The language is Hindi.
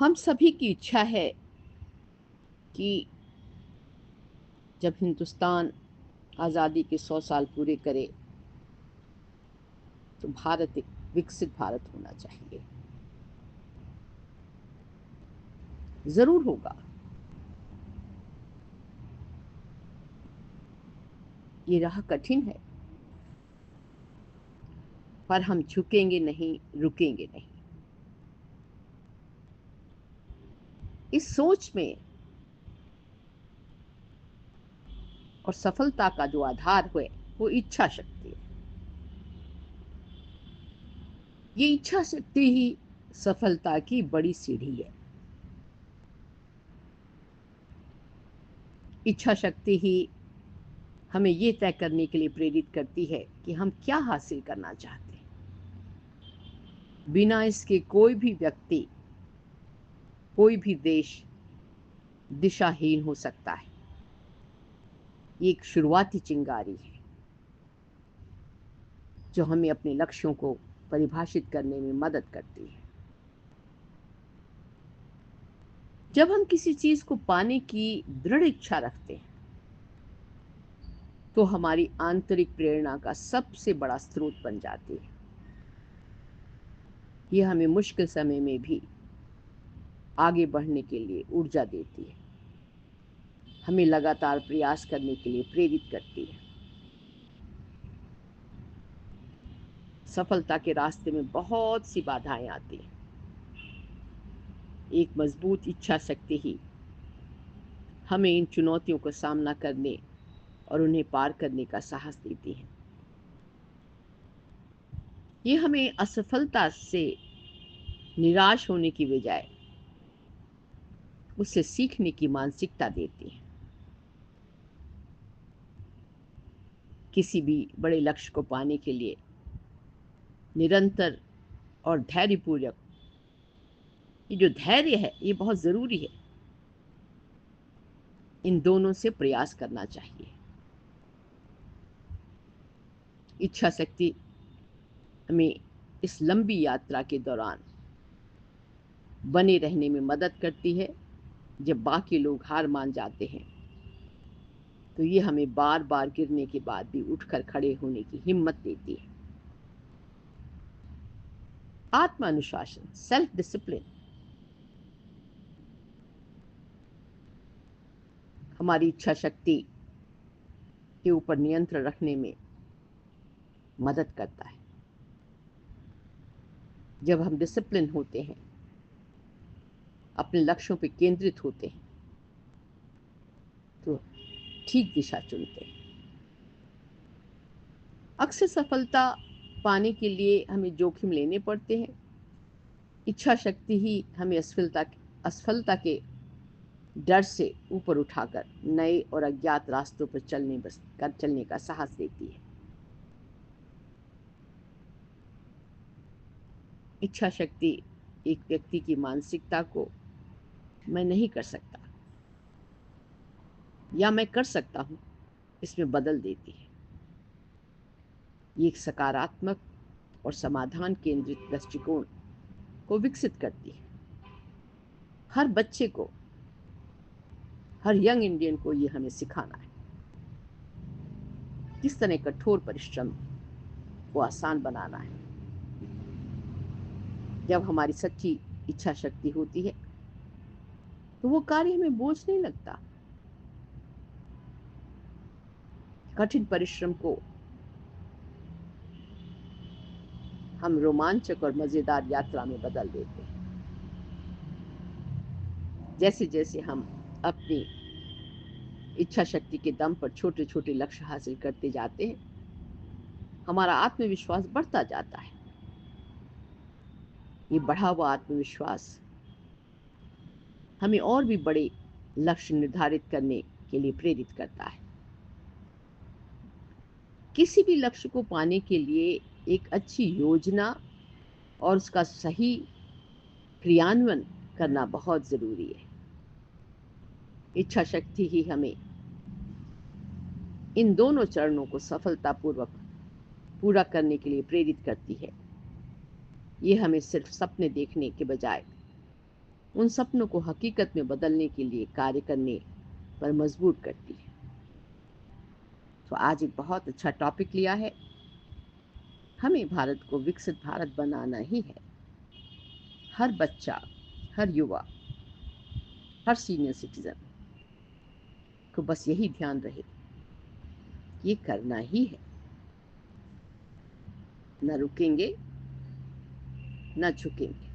हम सभी की इच्छा है कि जब हिंदुस्तान आज़ादी के 100 साल पूरे करे तो भारत एक विकसित भारत होना चाहिए। ज़रूर होगा। ये राह कठिन है, पर हम झुकेंगे नहीं, रुकेंगे नहीं। इस सोच में और सफलता का जो आधार है वो इच्छा शक्ति है। ये इच्छा शक्ति ही सफलता की बड़ी सीढ़ी है। इच्छा शक्ति ही हमें ये तय करने के लिए प्रेरित करती है कि हम क्या हासिल करना चाहते हैं। बिना इसके कोई भी व्यक्ति, कोई भी देश दिशाहीन हो सकता है। ये एक शुरुआती चिंगारी है जो हमें अपने लक्ष्यों को परिभाषित करने में मदद करती है। जब हम किसी चीज को पाने की दृढ़ इच्छा रखते हैं तो हमारी आंतरिक प्रेरणा का सबसे बड़ा स्रोत बन जाती है। यह हमें मुश्किल समय में भी आगे बढ़ने के लिए ऊर्जा देती है, हमें लगातार प्रयास करने के लिए प्रेरित करती है। सफलता के रास्ते में बहुत सी बाधाएं आती हैं। एक मजबूत इच्छा शक्ति ही हमें इन चुनौतियों का सामना करने और उन्हें पार करने का साहस देती है। ये हमें असफलता से निराश होने की बजाय उससे सीखने की मानसिकता देती है। किसी भी बड़े लक्ष्य को पाने के लिए निरंतर और धैर्यपूर्वक, ये जो धैर्य है ये बहुत ज़रूरी है, इन दोनों से प्रयास करना चाहिए। इच्छा शक्ति हमें इस लंबी यात्रा के दौरान बने रहने में मदद करती है। जब बाकी लोग हार मान जाते हैं तो ये हमें बार बार गिरने के बाद भी उठकर खड़े होने की हिम्मत देती है। आत्मानुशासन, सेल्फ डिसिप्लिन, हमारी इच्छा शक्ति के ऊपर नियंत्रण रखने में मदद करता है। जब हम डिसिप्लिन होते हैं, अपने लक्ष्यों पर केंद्रित होते हैं, तो ठीक दिशा चुनते हैं। अक्सर सफलता पाने के लिए हमें जोखिम लेने पड़ते हैं। इच्छा शक्ति ही हमें असफलता के डर से ऊपर उठाकर नए और अज्ञात रास्तों पर चलने का साहस देती है। इच्छा शक्ति एक व्यक्ति की मानसिकता को मैं नहीं कर सकता या मैं कर सकता हूं, इसमें बदल देती है। ये एक सकारात्मक और समाधान केंद्रित दृष्टिकोण को विकसित करती है। हर बच्चे को, हर यंग इंडियन को ये हमें सिखाना है किस तरह कठोर परिश्रम को आसान बनाना है। जब हमारी सच्ची इच्छा शक्ति होती है तो वो कार्य हमें बोझ नहीं लगता। कठिन परिश्रम को हम रोमांचक और मजेदार यात्रा में बदल देते हैं। जैसे जैसे हम अपनी इच्छा शक्ति के दम पर छोटे छोटे लक्ष्य हासिल करते जाते हैं, हमारा आत्मविश्वास बढ़ता जाता है। ये बढ़ा हुआ आत्मविश्वास हमें और भी बड़े लक्ष्य निर्धारित करने के लिए प्रेरित करता है। किसी भी लक्ष्य को पाने के लिए एक अच्छी योजना और उसका सही क्रियान्वयन करना बहुत जरूरी है। इच्छा शक्ति ही हमें इन दोनों चरणों को सफलतापूर्वक पूरा करने के लिए प्रेरित करती है। ये हमें सिर्फ सपने देखने के बजाय उन सपनों को हकीकत में बदलने के लिए कार्य करने पर मजबूर करती है। तो आज एक बहुत अच्छा टॉपिक लिया है। हमें भारत को विकसित भारत बनाना ही है। हर बच्चा, हर युवा, हर सीनियर सिटीजन को बस यही ध्यान रहे, ये करना ही है। न रुकेंगे, न झुकेंगे।